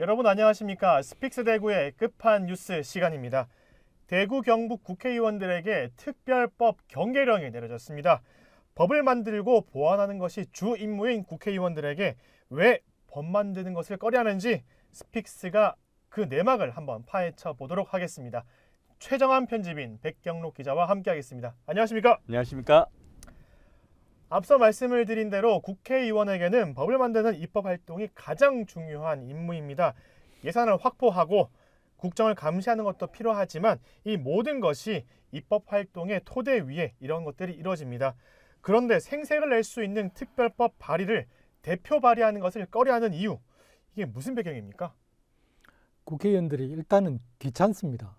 여러분 안녕하십니까? 스픽스 대구의 끝판 뉴스 시간입니다. 대구 경북 국회의원들에게 특별법 경계령이 내려졌습니다. 법을 만들고 보완하는 것이 주 임무인 국회의원들에게 왜 법 만드는 것을 꺼려하는지 스픽스가 그 내막을 한번 파헤쳐 보도록 하겠습니다. 최정한 편집인 백경록 기자와 함께하겠습니다. 안녕하십니까? 안녕하십니까? 앞서 말씀을 드린 대로 국회의원에게는 법을 만드는 입법 활동이 가장 중요한 임무입니다. 예산을 확보하고 국정을 감시하는 것도 필요하지만 이 모든 것이 입법 활동의 토대 위에 이런 것들이 이루어집니다. 그런데 생색을 낼 수 있는 특별법 발의를 대표 발의하는 것을 꺼려하는 이유, 이게 무슨 배경입니까? 국회의원들이 일단은 귀찮습니다.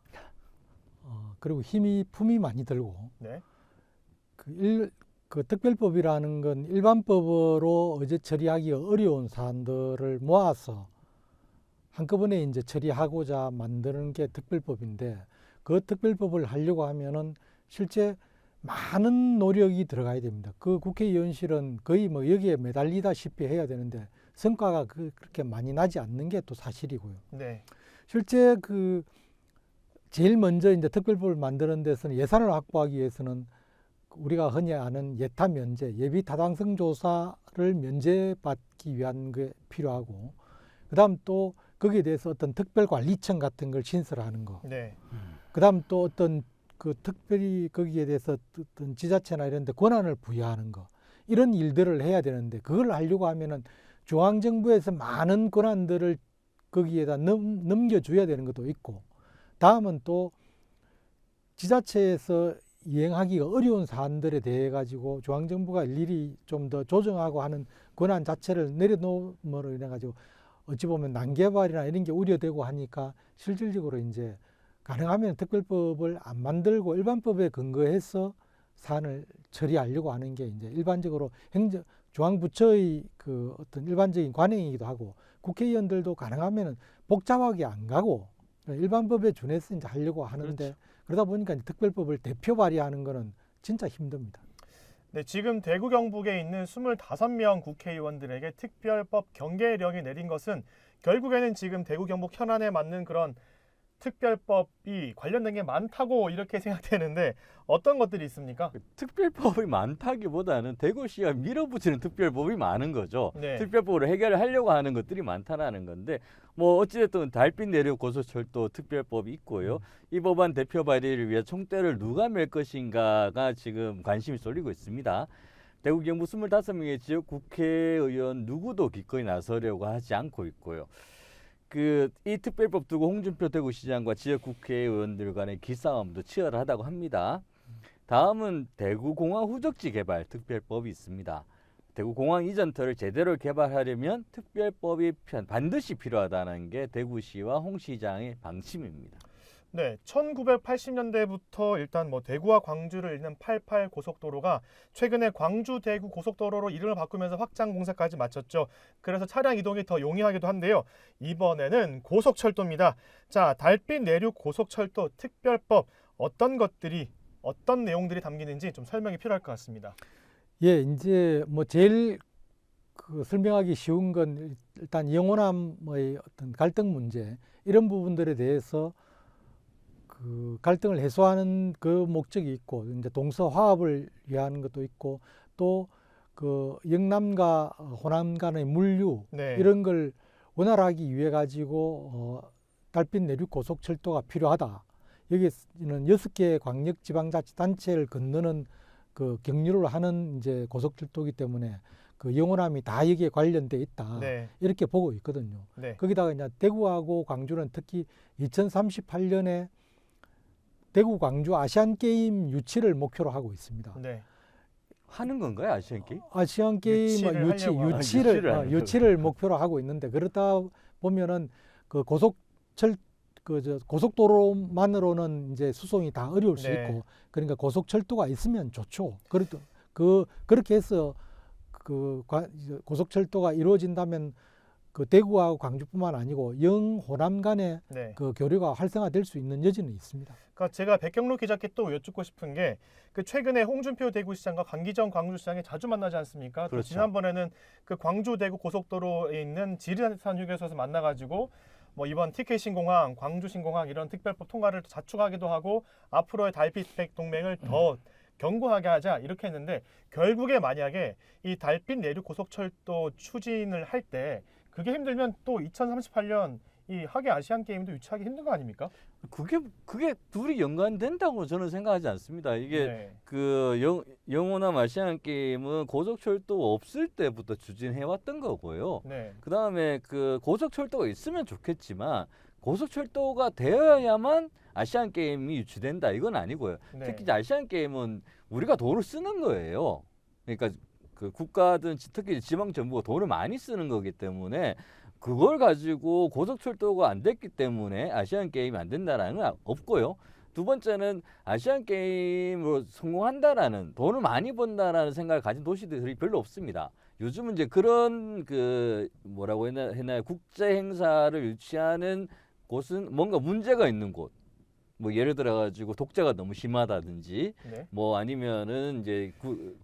그리고 품이 많이 들고 네. 그 특별법이라는 건 일반법으로 어제 처리하기 어려운 사안들을 모아서 한꺼번에 이제 처리하고자 만드는 게 특별법인데, 그 특별법을 하려고 하면은 실제 많은 노력이 들어가야 됩니다. 그 국회의원실은 거의 뭐 여기에 매달리다시피 해야 되는데 성과가 그렇게 많이 나지 않는 게 또 사실이고요. 네. 실제 제일 먼저 이제 특별법을 만드는 데서는 예산을 확보하기 위해서는 우리가 흔히 아는 예타 면제, 예비 타당성 조사를 면제받기 위한 게 필요하고, 그다음 또 거기에 대해서 어떤 특별관리청 같은 걸 신설하는 거. 네. 그다음 또 어떤 특별히 거기에 대해서 어떤 지자체나 이런 데 권한을 부여하는 거. 이런 일들을 해야 되는데, 그걸 하려고 하면은 중앙정부에서 많은 권한들을 거기에다 넘겨줘야 되는 것도 있고, 다음은 또 지자체에서 이행하기가 어려운 사안들에 대해 가지고 중앙정부가 일일이 좀 더 조정하고 하는 권한 자체를 내려놓음으로 인해 가지고 어찌 보면 난개발이나 이런 게 우려되고 하니까 실질적으로 이제 가능하면 특별법을 안 만들고 일반법에 근거해서 사안을 처리하려고 하는 게 이제 일반적으로 중앙부처의 그 어떤 일반적인 관행이기도 하고, 국회의원들도 가능하면 복잡하게 안 가고 일반법에 준해서 이제 하려고 하는데, 그렇죠. 그러다 보니까 이제 특별법을 대표 발의하는 거는 진짜 힘듭니다. 네, 지금 대구 경북에 있는 25명 국회의원들에게 특별법 경계령이 내린 것은 결국에는 지금 대구 경북 현안에 맞는 그런 특별법이 관련된 게 많다고 이렇게 생각되는데 어떤 것들이 있습니까? 특별법이 많다기보다는 대구시가 밀어붙이는 특별법이 많은 거죠. 네. 특별법으로 해결을 하려고 하는 것들이 많다라는 건데, 뭐 어찌됐든 달빛 내륙 고속철도 특별법이 있고요. 이 법안 대표 발의를 위해 총대를 누가 맬 것인가가 지금 관심이 쏠리고 있습니다. 대구 경북 25명의 지역 국회의원 누구도 기꺼이 나서려고 하지 않고 있고요. 이 특별법 두고 홍준표 대구시장과 지역 국회의원들 간의 기싸움도 치열하다고 합니다. 다음은 대구공항 후적지 개발 특별법이 있습니다. 대구공항 이전터를 제대로 개발하려면 특별법이 반드시 필요하다는 게 대구시와 홍 시장의 방침입니다. 네, 1980년대부터 일단 뭐 대구와 광주를 잇는 88 고속도로가 최근에 광주 대구 고속도로로 이름을 바꾸면서 확장 공사까지 마쳤죠. 그래서 차량 이동이 더 용이하기도 한데요. 이번에는 고속철도입니다. 자, 달빛 내륙 고속철도 특별법 어떤 내용들이 담기는지 좀 설명이 필요할 것 같습니다. 예, 이제 뭐 제일 설명하기 쉬운 건 일단 영호남의 어떤 갈등 문제, 이런 부분들에 대해서 갈등을 해소하는 그 목적이 있고, 이제 동서 화합을 위한 것도 있고, 또 영남과 호남 간의 물류, 네. 이런 걸 원활하기 위해 가지고 달빛 내륙 고속철도가 필요하다. 여기는 6개의 광역지방자치단체를 건너는 경유를 하는 이제 고속철도이기 때문에 영호남이 다 여기에 관련돼 있다. 네. 이렇게 보고 있거든요. 네. 거기다가 이제 대구하고 광주는 특히 2038년에 대구 광주 아시안 게임 유치를 목표로 하고 있습니다. 네. 하는 건가요, 아시안 게임? 아시안 게임 유치를 목표로 하고 있는데, 그러다 보면은 고속도로만으로는 이제 수송이 다 어려울 수 네. 있고, 그러니까 고속철도가 있으면 좋죠. 그렇게 해서 고속철도가 이루어진다면 그 대구하고 광주뿐만 아니고 영호남 간의 네. 그 교류가 활성화될 수 있는 여지는 있습니다. 그러니까 제가 백경로 기자께 또 여쭙고 싶은 게 그 최근에 홍준표 대구시장과 강기정 광주시장이 자주 만나지 않습니까? 또 그렇죠. 지난번에는 그 광주 대구 고속도로에 있는 지리산 휴게소에서 만나가지고 뭐 이번 TK 신공항, 광주 신공항 이런 특별법 통과를 자축하기도 하고 앞으로의 달빛 동맹을 더 견고하게 하자 이렇게 했는데 결국에 만약에 이 달빛 내륙 고속철도 추진을 할 때 그게 힘들면 또 2038년 이 하계 아시안 게임도 유치하기 힘든 거 아닙니까? 그게 둘이 연관된다고 저는 생각하지 않습니다. 이게 네. 그 영호남 아시안 게임은 고속철도 없을 때부터 추진해 왔던 거고요. 네. 그 다음에 그 고속철도가 있으면 좋겠지만 고속철도가 되어야만 아시안 게임이 유치된다 이건 아니고요. 네. 특히 이제 아시안 게임은 우리가 돈을 쓰는 거예요. 그러니까 그 국가든 특히 지방 정부가 돈을 많이 쓰는 거기 때문에 그걸 가지고 고속철도가 안 됐기 때문에 아시안 게임이 안 된다라는 건 없고요. 두 번째는 아시안 게임으로 성공한다라는 돈을 많이 번다라는 생각을 가진 도시들이 별로 없습니다. 요즘은 이제 그런 그 뭐라고 했나요? 국제 행사를 유치하는 곳은 뭔가 문제가 있는 곳. 뭐 예를 들어 가지고 독재가 너무 심하다든지 네. 뭐 아니면은 이제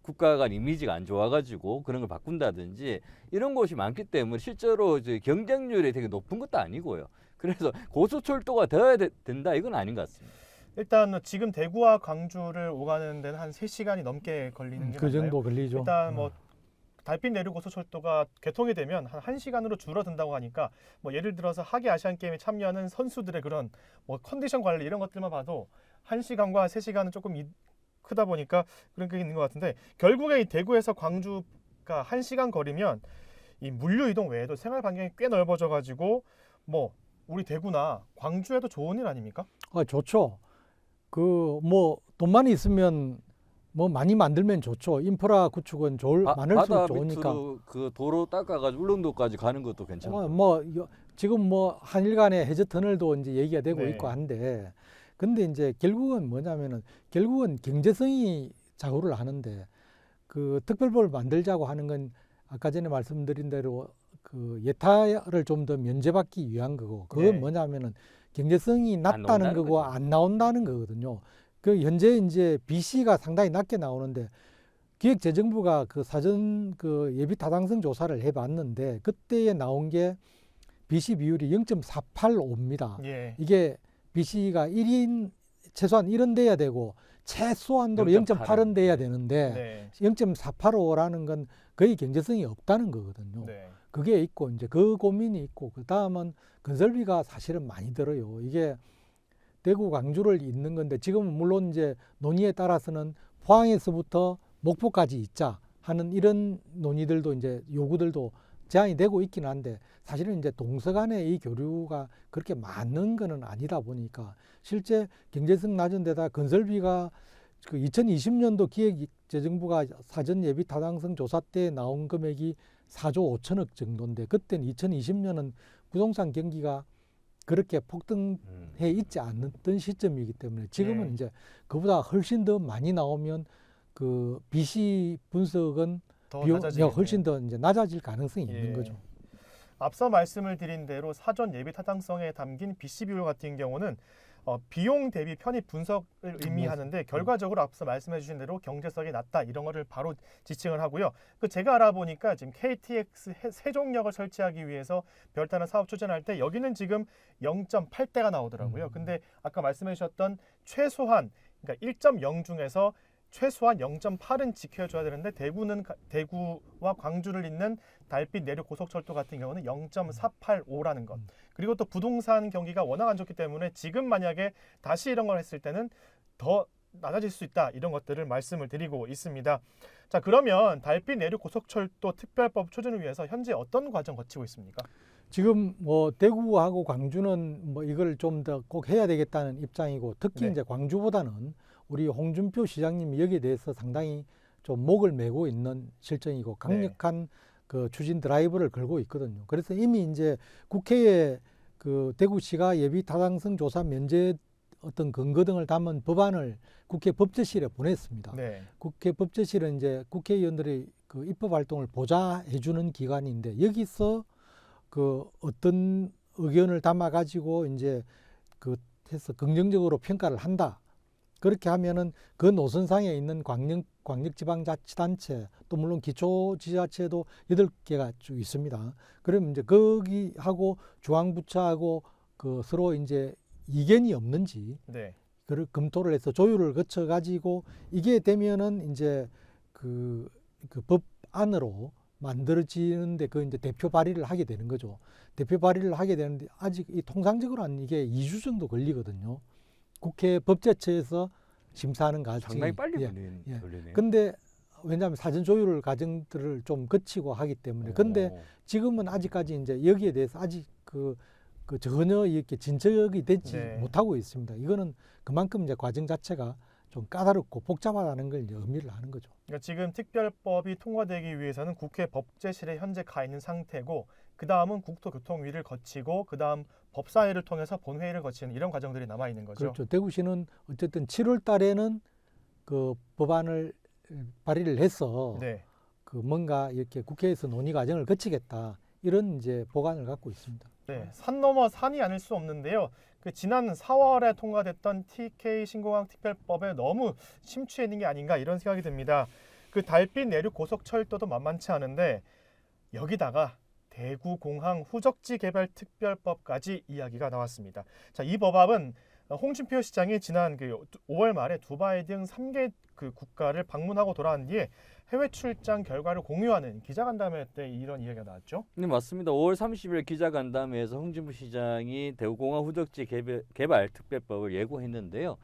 국가 간 이미지가 안 좋아 가지고 그런 걸 바꾼다든지 이런 곳이 많기 때문에 실제로 이제 경쟁률이 되게 높은 것도 아니고요. 그래서 고속철도가 되어야 된다 이건 아닌 것 같습니다. 일단 지금 대구와 광주를 오가는 데는 한 3시간이 넘게 걸리는 게 그 맞나요? 정도 걸리죠. 일단 뭐 달빛 내륙 고속철도가 개통이 되면 한 1시간으로 줄어든다고 하니까 뭐 예를 들어서 하계 아시안 게임에 참여하는 선수들의 그런 뭐 컨디션 관리 이런 것들만 봐도 1시간과 3시간은 조금 크다 보니까 그런 게 있는 것 같은데 결국에 이 대구에서 광주가 1시간 거리면 이 물류 이동 외에도 생활 반경이 꽤 넓어져 가지고 뭐 우리 대구나 광주에도 좋은 일 아닙니까? 좋죠. 그 뭐 돈만 있으면 뭐 많이 만들면 좋죠. 인프라 구축은 많을수록 바다 좋으니까. 밑으로 그 도로 닦아가지고 울릉도까지 가는 것도 괜찮고. 지금 뭐 한일 간의 해저 터널도 이제 얘기가 되고 네. 있고 한데, 근데 이제 결국은 뭐냐면은 결국은 경제성이 좌우를 하는데 그 특별법을 만들자고 하는 건 아까 전에 말씀드린 대로 그 예타를 좀 더 면제받기 위한 거고, 그건 네. 뭐냐면은 경제성이 낮다는 나온다는 거고 거죠. 안 나온다는 거거든요. 그 현재 이제 BC가 상당히 낮게 나오는데 기획재정부가 그 사전 그 예비 타당성 조사를 해봤는데 그때에 나온 게 BC 비율이 0.485입니다. 예. 이게 BC가 1인 최소한 1은 돼야 되고 최소한도로 0.8은 0.8은 돼야 되는데 네. 0.485라는 건 거의 경제성이 없다는 거거든요. 네. 그게 있고 이제 그 고민이 있고 그 다음은 건설비가 사실은 많이 들어요. 이게 대구 광주를 잇는 건데 지금은 물론 이제 논의에 따라서는 포항에서부터 목포까지 잇자 하는 이런 논의들도 이제 요구들도 제한이 되고 있긴 한데 사실은 이제 동서간의 이 교류가 그렇게 많은 거는 아니다 보니까 실제 경제성 낮은 데다 건설비가 그 2020년도 기획재정부가 사전 예비 타당성 조사 때 나온 금액이 4조 5천억 정도인데 그때는 2020년은 부동산 경기가 그렇게 폭등해 있지 않았던 시점이기 때문에 지금은 네. 이제 그보다 훨씬 더 많이 나오면 그 BC 분석은 더 비용이 낮아지겠네요. 훨씬 더 이제 낮아질 가능성이 있는 예. 거죠. 앞서 말씀을 드린 대로 사전 예비 타당성에 담긴 BC 비율 같은 경우는 비용 대비 편입 분석을 의미하는데 결과적으로 앞서 말씀해 주신 대로 경제성이 낮다 이런 거를 바로 지칭을 하고요. 그 제가 알아보니까 지금 KTX 세종역을 설치하기 위해서 별다른 사업 추진할 때 여기는 지금 0.8대가 나오더라고요. 근데 아까 말씀해 주셨던 최소한 그러니까 1.0 중에서 최소한 0.8은 지켜줘야 되는데 대구와 광주를 잇는 달빛 내륙 고속철도 같은 경우는 0.485라는 것. 그리고 또 부동산 경기가 워낙 안 좋기 때문에 지금 만약에 다시 이런 걸 했을 때는 더 낮아질 수 있다. 이런 것들을 말씀을 드리고 있습니다. 자, 그러면 달빛 내륙 고속철도 특별법 추진을 위해서 현재 어떤 과정 거치고 있습니까? 지금 뭐 대구하고 광주는 뭐 이걸 좀 더 꼭 해야 되겠다는 입장이고 특히 네. 이제 광주보다는 우리 홍준표 시장님이 여기에 대해서 상당히 좀 목을 메고 있는 실정이고 강력한 그 추진 드라이브를 걸고 있거든요. 그래서 이미 이제 국회에 그 대구시가 예비 타당성 조사 면제 어떤 근거 등을 담은 법안을 국회 법제실에 보냈습니다. 네. 국회 법제실은 이제 국회의원들의 그 입법 활동을 보좌해주는 기관인데 여기서 그 어떤 의견을 담아 가지고 이제 그 해서 긍정적으로 평가를 한다. 그렇게 하면은 그 노선상에 있는 광역지방자치단체 또 물론 기초지자체도 8개가 쭉 있습니다. 그러면 이제 거기하고 중앙부처하고 그 서로 이제 이견이 없는지 네. 그를 검토를 해서 조율을 거쳐 가지고 이게 되면은 이제 그 법안으로 만들어지는데 그 이제 대표 발의를 하게 되는 거죠. 대표 발의를 하게 되는데 아직 이 통상적으로는 이게 2주 정도 걸리거든요. 국회 법제처에서 심사하는 과정이 상당히 빨리 예, 걸리네요. 근데 왜냐하면 사전 조율 과정들을 좀 거치고 하기 때문에 근데 지금은 아직까지 이제 여기에 대해서 아직 그 전혀 이렇게 진척이 되지 네. 못하고 있습니다. 이거는 그만큼 이제 과정 자체가 좀 까다롭고 복잡하다는 걸 이제 의미를 하는 거죠. 그러니까 지금 특별법이 통과되기 위해서는 국회 법제실에 현재 가 있는 상태고 그 다음은 국토교통위를 거치고 그 다음 법사위를 통해서 본회의를 거치는 이런 과정들이 남아 있는 거죠. 그렇죠. 대구시는 어쨌든 7월 달에는 그 법안을 발의를 해서 네. 그 뭔가 이렇게 국회에서 논의 과정을 거치겠다 이런 이제 보관을 갖고 있습니다. 네, 산 넘어 산이 아닐 수 없는데요. 그 지난 4월에 통과됐던 TK 신공항 특별법에 너무 심취해 있는 게 아닌가 이런 생각이 듭니다. 그 달빛 내륙 고속철도도 만만치 않은데 여기다가 대구공항 후적지 개발 특별법까지 이야기가 나왔습니다. 자, 이 법안은 홍준표 시장이 지난 그 5월 말에 두바이 등 3개 그 국가를 방문하고 돌아온 뒤에 해외 출장 결과를 공유하는 기자간담회 때 이런 이야기가 나왔죠. 네, 맞습니다. 5월 30일 기자간담회에서 홍준표 시장이 대구공항 후적지 개발 특별법을 예고했는데요.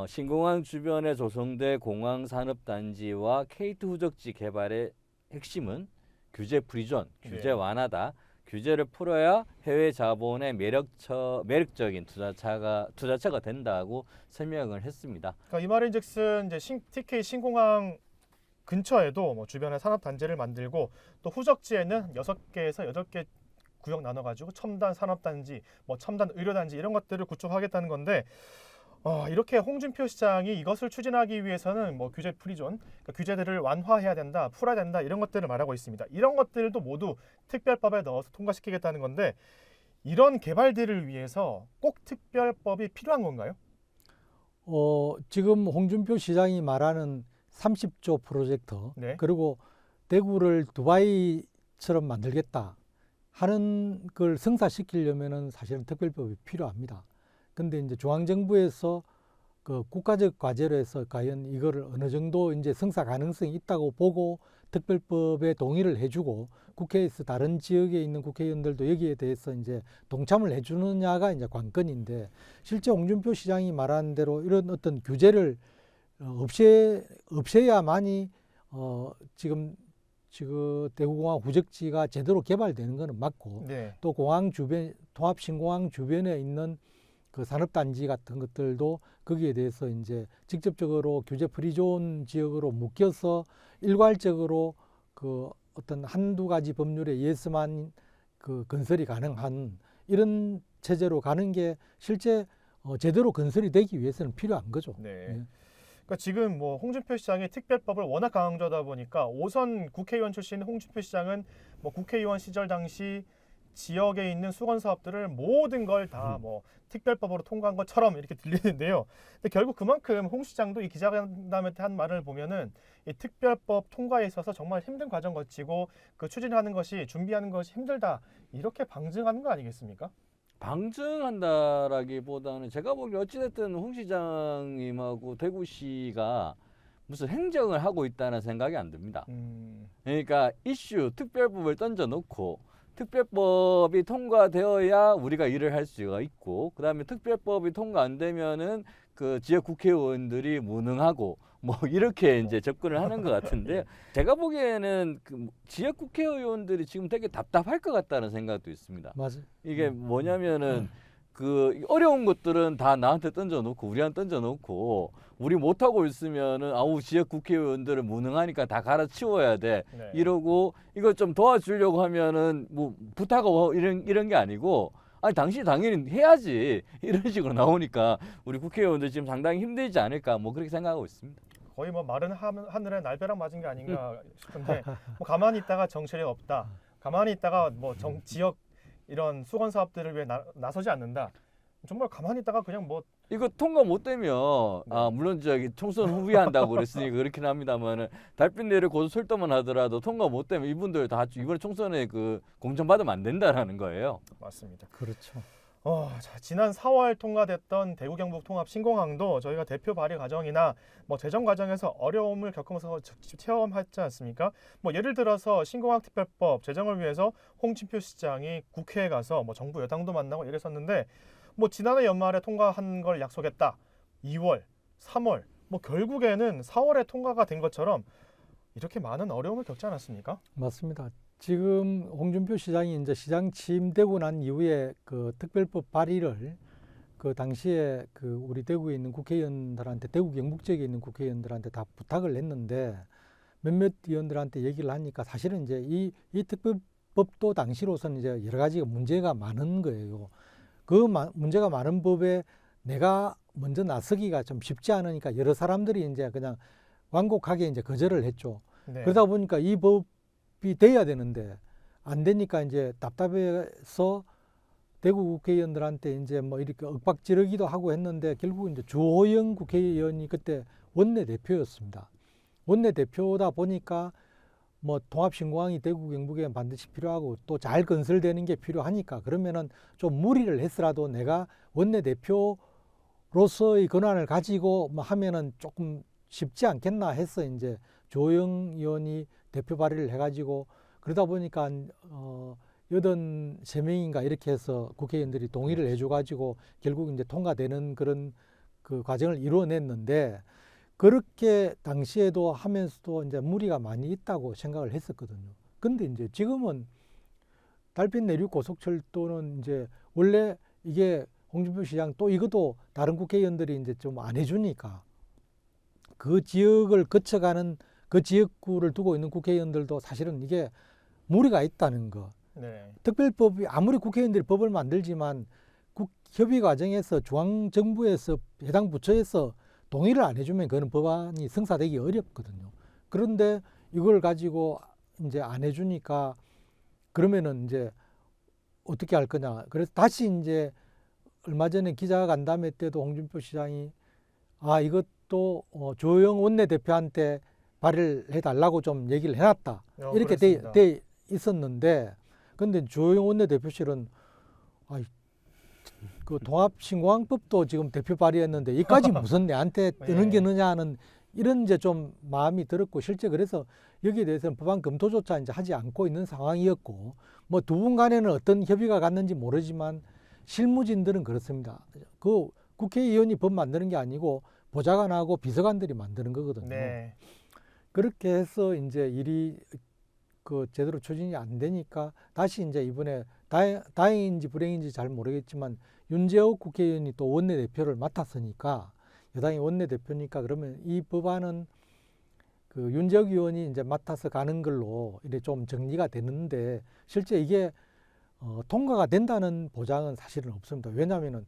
신공항 주변에 조성될 공항산업단지와 K2 후적지 개발의 핵심은 규제 프리존, 규제 완화다. 규제를 풀어야 해외 자본의 매력적인 투자처가 된다고 설명을 했습니다. 그러니까 이 말인즉슨 이제 TK 신공항 근처에도 뭐 주변에 산업 단지를 만들고 또 후적지에는 6개에서 8개 구역 나눠 가지고 첨단 산업 단지, 뭐 첨단 의료 단지 이런 것들을 구축하겠다는 건데 이렇게 홍준표 시장이 이것을 추진하기 위해서는 뭐 규제 프리존, 그러니까 규제들을 완화해야 된다, 풀어야 된다 이런 것들을 말하고 있습니다. 이런 것들도 모두 특별법에 넣어서 통과시키겠다는 건데 이런 개발들을 위해서 꼭 특별법이 필요한 건가요? 지금 홍준표 시장이 말하는 30조 프로젝트 네. 그리고 대구를 두바이처럼 만들겠다 하는 걸 성사시키려면은 사실은 특별법이 필요합니다. 근데 이제 중앙정부에서 그 국가적 과제로 해서 과연 이거를 어느 정도 이제 성사 가능성이 있다고 보고 특별법에 동의를 해주고 국회에서 다른 지역에 있는 국회의원들도 여기에 대해서 이제 동참을 해주느냐가 이제 관건인데 실제 홍준표 시장이 말한 대로 이런 어떤 규제를 없애야만이 지금 대구공항 후적지가 제대로 개발되는 것은 맞고 네. 또 공항 주변 통합신공항 주변에 있는 그 산업단지 같은 것들도 거기에 대해서 이제 직접적으로 규제 프리존 지역으로 묶여서 일괄적으로 그 어떤 한두 가지 법률에 의해서만 그 건설이 가능한 이런 체제로 가는 게 실제 제대로 건설이 되기 위해서는 필요한 거죠. 네. 예. 그러니까 지금 뭐 홍준표 시장이 특별법을 워낙 강조하다 보니까 오선 국회의원 출신 홍준표 시장은 뭐 국회의원 시절 당시 지역에 있는 수건 사업들을 모든 걸 다 뭐 특별법으로 통과한 것처럼 이렇게 들리는데요. 근데 결국 그만큼 홍 시장도 이 기자간담회 때 한 말을 보면은 이 특별법 통과에 있어서 정말 힘든 과정 거치고 그 추진하는 것이 준비하는 것이 힘들다 이렇게 방증하는 거 아니겠습니까? 방증한다라기보다는 제가 보기에 어찌됐든 홍 시장님하고 대구시가 무슨 행정을 하고 있다는 생각이 안 듭니다. 그러니까 이슈 특별법을 던져놓고 특별법이 통과되어야 우리가 일을 할 수가 있고 그다음에 특별법이 통과 안 되면은 그 지역 국회의원들이 무능하고 뭐 이렇게 이제 접근을 하는 것 같은데 제가 보기에는 그 지역 국회의원들이 지금 되게 답답할 것 같다는 생각도 있습니다. 맞아요. 이게 뭐냐면은 그 어려운 것들은 다 나한테 던져놓고 우리한테 던져놓고 우리 못하고 있으면은 아우 지역 국회의원들은 무능하니까 다 갈아치워야 돼 네. 이러고 이걸 좀 도와주려고 하면은 뭐 부탁하고 이런 게 아니고 아니 당신이 당연히 해야지 이런 식으로 나오니까 우리 국회의원들 지금 상당히 힘들지 않을까 뭐 그렇게 생각하고 있습니다. 거의 뭐 마른 하늘에 날벼락 맞은 게 아닌가 싶은데 뭐 가만히 있다가 정치력 없다. 가만히 있다가 뭐 지역 이런 수건 사업들을 위해 나서지 않는다. 정말 가만히 있다가 그냥 뭐 이거 통과 못 되면 물론 저기 총선 후비한다고 그랬으니까 그렇긴 합니다만은 달빛 내려 고소 철도만 하더라도 통과 못 되면 이분들 다 이번에 총선에 그 공천받으면 안 된다라는 거예요. 맞습니다. 그렇죠. 자, 지난 4월 통과됐던 대구 경북 통합 신공항도 저희가 대표 발의 과정이나 뭐 재정 과정에서 어려움을 겪으면서 직접 체험했지 않습니까? 뭐 예를 들어서 신공항 특별법 제정을 위해서 홍준표 시장이 국회에 가서 뭐 정부 여당도 만나고 이랬었는데 뭐 지난해 연말에 통과한 걸 약속했다. 2월, 3월, 뭐 결국에는 4월에 통과가 된 것처럼 이렇게 많은 어려움을 겪지 않았습니까? 맞습니다. 지금 홍준표 시장이 이제 시장 취임되고 난 이후에 그 특별법 발의를 그 당시에 그 우리 대구에 있는 국회의원들한테 대구 경북 지역에 있는 국회의원들한테 다 부탁을 했는데 몇몇 의원들한테 얘기를 하니까 사실은 이제 이 특별법도 당시로서는 이제 여러 가지 문제가 많은 거예요. 그 문제가 많은 법에 내가 먼저 나서기가 좀 쉽지 않으니까 여러 사람들이 이제 그냥 완곡하게 이제 거절을 했죠. 네. 그러다 보니까 이 법이 돼야 되는데 안 되니까 이제 답답해서 대구 국회의원들한테 이제 뭐 이렇게 윽박지르기도 하고 했는데 결국 이제 주호영 국회의원이 그때 원내대표였습니다. 원내대표다 보니까 뭐 통합신공항이 대구 경북에 반드시 필요하고 또 잘 건설되는 게 필요하니까 그러면은 좀 무리를 했으라도 내가 원내대표로서의 권한을 가지고 뭐 하면은 조금 쉽지 않겠나 해서 이제 조영 의원이 대표 발의를 해가지고 그러다 보니까 83명인가 이렇게 해서 국회의원들이 동의를 해줘가지고 결국 이제 통과되는 그런 그 과정을 이루어냈는데 그렇게 당시에도 하면서도 이제 무리가 많이 있다고 생각을 했었거든요. 근데 이제 지금은 달빛 내륙 고속철도는 이제 원래 이게 홍준표 시장 또 이것도 다른 국회의원들이 이제 좀 안 해주니까 그 지역을 거쳐가는 그 지역구를 두고 있는 국회의원들도 사실은 이게 무리가 있다는 거. 네. 특별법이 아무리 국회의원들이 법을 만들지만 협의 과정에서 중앙정부에서 해당 부처에서 동의를 안 해주면 그건 법안이 성사되기 어렵거든요. 그런데 이걸 가지고 이제 안 해주니까 그러면은 이제 어떻게 할 거냐. 그래서 다시 이제 얼마 전에 기자간담회 때도 홍준표 시장이 이것도 조영 원내대표한테 발의를 해달라고 좀 얘기를 해놨다. 이렇게 돼 있었는데 근데 조영 원내대표실은 그 통합신공항법도 지금 대표 발의했는데 이까지 무슨 내한테 뜨는 게 느냐 하는 이런 이제 좀 마음이 들었고 실제 그래서 여기에 대해서는 법안 검토조차 이제 하지 않고 있는 상황이었고 뭐 두 분 간에는 어떤 협의가 갔는지 모르지만 실무진들은 그렇습니다. 그 국회의원이 법 만드는 게 아니고 보좌관하고 비서관들이 만드는 거거든요. 네. 그렇게 해서 이제 일이 그 제대로 추진이 안 되니까 다시 이제 이번에 다행인지 불행인지 잘 모르겠지만 윤재욱 국회의원이 또 원내대표를 맡았으니까 여당이 원내대표니까 그러면 이 법안은 그 윤재욱 의원이 이제 맡아서 가는 걸로 이래 좀 정리가 되는데 실제 이게 통과가 된다는 보장은 사실은 없습니다. 왜냐하면은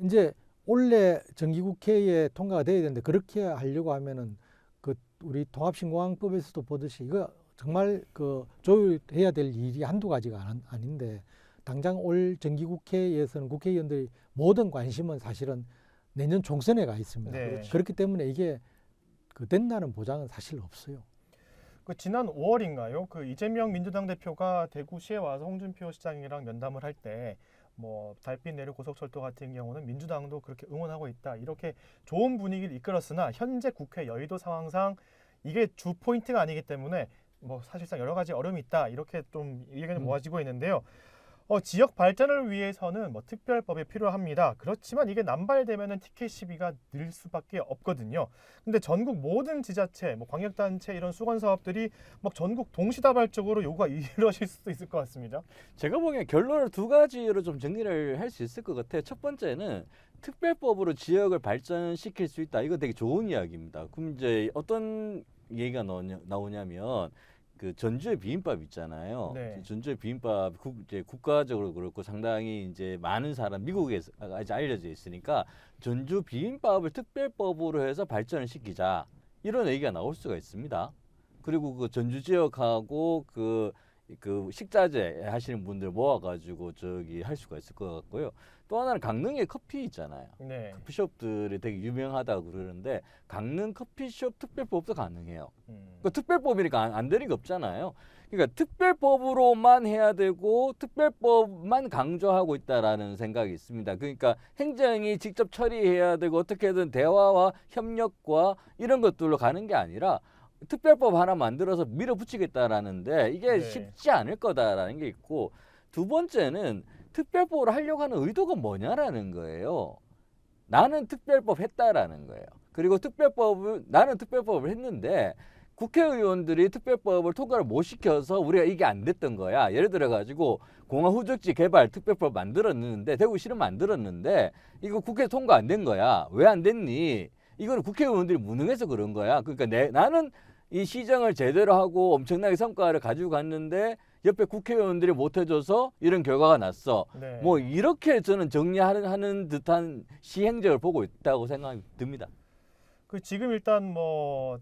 이제 원래 정기국회에 통과가 돼야 되는데 그렇게 하려고 하면은 그 우리 통합신공항법에서도 보듯이 이거 정말 그 조율해야 될 일이 한두 가지가 아닌데 당장 올 정기국회에서는 국회의원들이 모든 관심은 사실은 내년 총선에 가 있습니다. 네. 그렇기 때문에 이게 그 된다는 보장은 사실 없어요. 그 지난 5월인가요? 그 이재명 민주당 대표가 대구시에 와서 홍준표 시장이랑 면담을 할 때 뭐 달빛 내륙 고속철도 같은 경우는 민주당도 그렇게 응원하고 있다. 이렇게 좋은 분위기를 이끌었으나 현재 국회 여의도 상황상 이게 주 포인트가 아니기 때문에 뭐 사실상 여러 가지 어려움이 있다. 이렇게 좀 의견이 모아지고 있는데요. 지역 발전을 위해서는 뭐 특별법이 필요합니다. 그렇지만 이게 남발되면은 티켓 시비가 늘 수밖에 없거든요. 근데 전국 모든 지자체, 뭐 광역단체 이런 수건 사업들이 막 전국 동시다발적으로 요구가 이루어질 수도 있을 것 같습니다. 제가 보기엔 결론을 두 가지로 좀 정리를 할 수 있을 것 같아요. 첫 번째는 특별법으로 지역을 발전시킬 수 있다. 이거 되게 좋은 이야기입니다. 그럼 이제 어떤 얘기가 나오냐면 그 전주의 비빔밥 있잖아요. 네. 전주의 비빔밥 이제 국가적으로 그렇고 상당히 이제 많은 사람 미국에서 이제 알려져 있으니까 전주 비빔밥을 특별법으로 해서 발전을 시키자 이런 얘기가 나올 수가 있습니다. 그리고 그 전주 지역하고 그 그 식자재 하시는 분들 모아가지고 저기 할 수가 있을 것 같고요. 또 하나는 강릉에 커피 있잖아요. 네. 커피숍들이 되게 유명하다고 그러는데 강릉 커피숍 특별법도 가능해요. 음. 그 특별법이니까 안 되는 게 없잖아요. 그러니까 특별법으로만 해야 되고 특별법만 강조하고 있다라는 생각이 있습니다. 그러니까 행정이 직접 처리해야 되고 어떻게든 대화와 협력과 이런 것들로 가는 게 아니라 특별법 하나 만들어서 밀어붙이겠다라는데 이게 네. 쉽지 않을 거다라는 게 있고, 두 번째는 특별법을 하려고 하는 의도가 뭐냐라는 거예요. 나는 특별법 했다라는 거예요. 그리고 나는 특별법을 했는데 국회의원들이 특별법을 통과를 못 시켜서 우리가 이게 안 됐던 거야. 예를 들어 가지고 공항 후적지 개발 특별법 만들었는데 대구시는 만들었는데 이거 국회 통과 안 된 거야. 왜 안 됐니? 이거는 국회의원들이 무능해서 그런 거야. 그러니까 나는 이 시정을 제대로 하고 엄청나게 성과를 가지고 갔는데 옆에 국회의원들이 못 해줘서 이런 결과가 났어. 네. 뭐 이렇게 저는 정리하는 듯한 시행적을 보고 있다고 생각이 듭니다. 그 지금 일단 뭐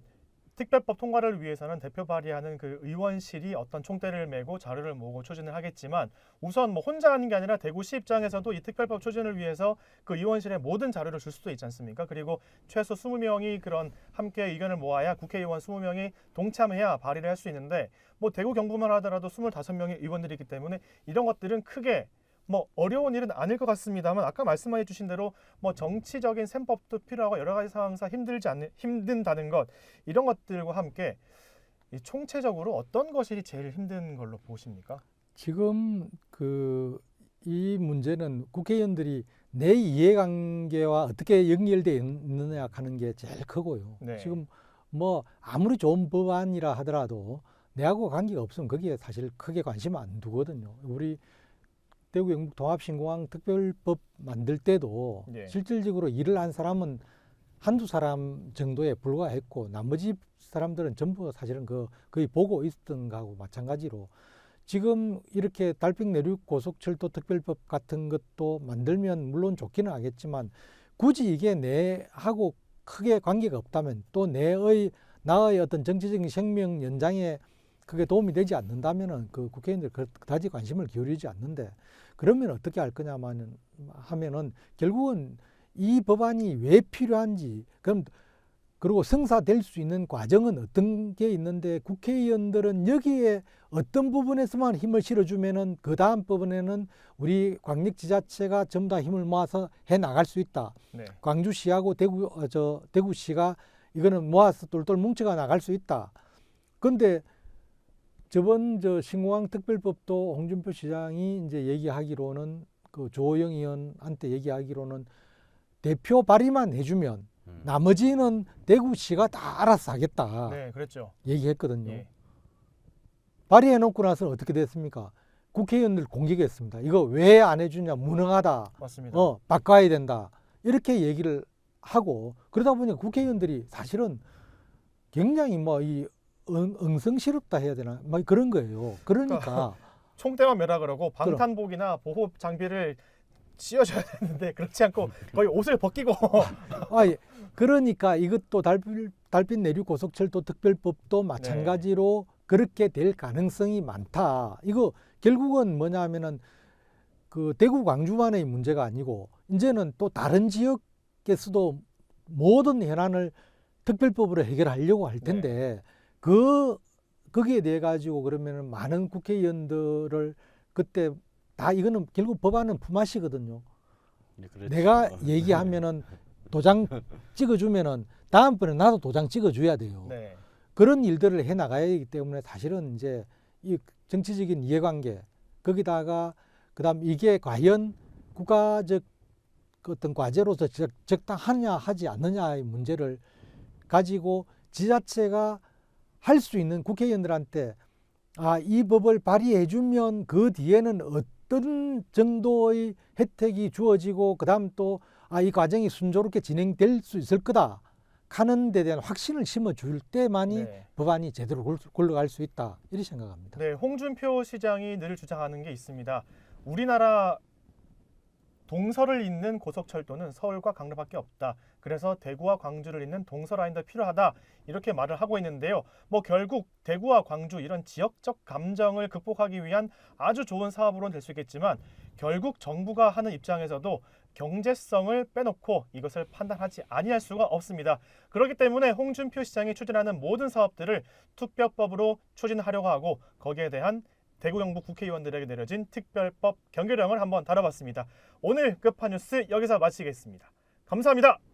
특별법 통과를 위해서는 대표 발의하는 그 의원실이 어떤 총대를 메고 자료를 모으고 추진을 하겠지만 우선 뭐 혼자 하는 게 아니라 대구시 입장에서도 이 특별법 추진을 위해서 그 의원실에 모든 자료를 줄 수도 있지 않습니까? 그리고 최소 20명이 그런 함께 의견을 모아야 국회의원 20명이 동참해야 발의를 할 수 있는데 뭐 대구 경북만 하더라도 25명의 의원들이 있기 때문에 이런 것들은 크게 뭐 어려운 일은 아닐 것 같습니다만 아까 말씀해 주신 대로 뭐 정치적인 셈법도 필요하고 여러 가지 상황상 힘든다는 것, 이런 것들과 함께 이 총체적으로 어떤 것이 제일 힘든 걸로 보십니까? 지금 이 문제는 국회의원들이 내 이해관계와 어떻게 연결되어 있느냐 하는 게 제일 크고요. 네. 지금 뭐 아무리 좋은 법안이라 하더라도 내하고 관계가 없으면 거기에 사실 크게 관심 안 두거든요. 우리 대구 영북 통합신공항 특별법 만들 때도 네. 실질적으로 일을 한 사람은 한두 사람 정도에 불과했고 나머지 사람들은 전부 사실은 거의 보고 있던 거하고 마찬가지로 지금 이렇게 달빛 내륙 고속철도 특별법 같은 것도 만들면 물론 좋기는 하겠지만 굳이 이게 내하고 크게 관계가 없다면 또 나의 어떤 정치적인 생명 연장에 그게 도움이 되지 않는다면은 그 국회의원들 그다지 관심을 기울이지 않는데 그러면 어떻게 할 거냐만 하면은 결국은 이 법안이 왜 필요한지 그리고 성사될 수 있는 과정은 어떤 게 있는데 국회의원들은 여기에 어떤 부분에서만 힘을 실어주면은 그 다음 부분에는 우리 광역지자체가 전부 다 힘을 모아서 해 나갈 수 있다. 네. 광주시하고 대구시가 이거는 모아서 똘똘 뭉쳐가 나갈 수 있다. 그런데 저번 신공항 특별법도 홍준표 시장이 이제 얘기하기로는 그 조호영 의원한테 얘기하기로는 대표 발의만 해주면 나머지는 대구시가 다 알아서 하겠다. 네, 그랬죠. 얘기했거든요. 예. 발의해놓고 나서는 어떻게 됐습니까? 국회의원들 공격했습니다. 이거 왜 안 해주냐, 무능하다. 맞습니다. 바꿔야 된다. 이렇게 얘기를 하고 그러다 보니까 국회의원들이 사실은 굉장히 이 엉성스럽다 해야 되나, 막 그런 거예요. 그러니까 총대만 매라 그러고 방탄복이나 보호 장비를 씌워줘야 되는데 그렇지 않고 거의 옷을 벗기고 그러니까 이것도 달빛 내륙 고속철도 특별법도 마찬가지로 그렇게 될 가능성이 많다. 이거 결국은 뭐냐면은 그 대구 광주만의 문제가 아니고 이제는 또 다른 지역에서도 모든 현안을 특별법으로 해결하려고 할 텐데 거기에 대해 가지고 그러면은 많은 국회의원들을 그때 다 이거는 결국 법안은 품앗이거든요. 네, 그렇죠. 내가 얘기하면은 도장 찍어주면은 다음번에 나도 도장 찍어줘야 돼요. 네. 그런 일들을 해 나가야 하기 때문에 사실은 이제 이 정치적인 이해관계 거기다가 그다음 이게 과연 국가적 어떤 과제로서 적당하냐 하지 않느냐의 문제를 가지고 지자체가 할 수 있는 국회의원들한테 이 법을 발의해주면 그 뒤에는 어떤 정도의 혜택이 주어지고 그다음 또 이 과정이 순조롭게 진행될 수 있을 거다 하는 데 대한 확신을 심어줄 때만이 법안이 제대로 굴러갈 수 있다 이렇게 생각합니다. 네, 홍준표 시장이 늘 주장하는 게 있습니다. 우리나라 동서를 잇는 고속철도는 서울과 강릉밖에 없다. 그래서 대구와 광주를 잇는 동서라인도 필요하다. 이렇게 말을 하고 있는데요. 뭐 결국 대구와 광주 이런 지역적 감정을 극복하기 위한 아주 좋은 사업으로는 될 수 있겠지만 결국 정부가 하는 입장에서도 경제성을 빼놓고 이것을 판단하지 아니할 수가 없습니다. 그렇기 때문에 홍준표 시장이 추진하는 모든 사업들을 특별법으로 추진하려고 하고 거기에 대한 대구 경북 국회의원들에게 내려진 특별법 경계령을 한번 다뤄봤습니다. 오늘 급한 뉴스 여기서 마치겠습니다. 감사합니다.